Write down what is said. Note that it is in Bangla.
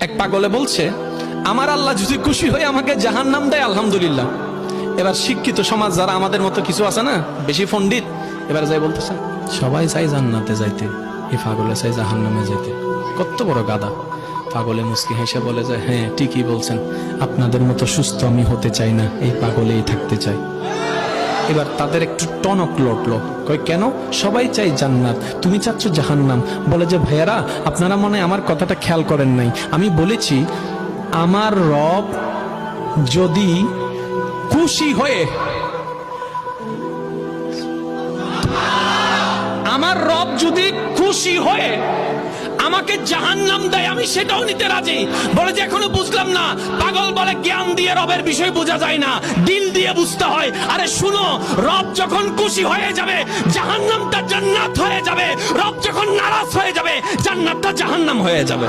এক পাগলে বলছে, আমার আল্লাহ যদি খুশি হয়ে আমাকে জাহান্নাম দেয় আলহামদুলিল্লাহ। এবার শিক্ষিত সমাজ যারা আমাদের মতো কিছু আছে না, বেশি পণ্ডিত, এবার যাই বলতেছে সবাই চাই জান্নাতে যাইতে, এই পাগলে চাই জাহান্নামে যাইতে। কত বড় গাদা। পাগলে মুস্কি হেসে বলে যায়, হ্যাঁ ঠিকই বলছেন, আপনাদের মতো সুস্থ আমি হতে চাই না, এই পাগলেই থাকতে চাই। এবার তাদের একটু টনক লটলো, কই কেন? সবাই চাই জান্নাত, তুমি চাচ্ছ জাহান্নাম। বলে যে ভাইয়ারা, আপনারা মনে হয় আমার কথাটা খেয়াল করেন নাই। আমি বলেছি আমার রব যদি খুশি হয়ে, আমার রব যদি খুশি হয়ে আমাকে জাহান্নাম দেয়, আমি সেটাও নিতে রাজি। বলে যে এখনো বুঝলাম না। পাগল বলে জ্ঞান দিয়ে রবের বিষয় বোঝা যায় না, দিল দিয়ে বুঝতে হয়। আরে শুনো, রব যখন খুশি হয়ে যাবে জাহান্নামটা জান্নাত হয়ে যাবে, রব যখন নারাজ হয়ে যাবে জান্নাতটা জাহান্নাম হয়ে যাবে।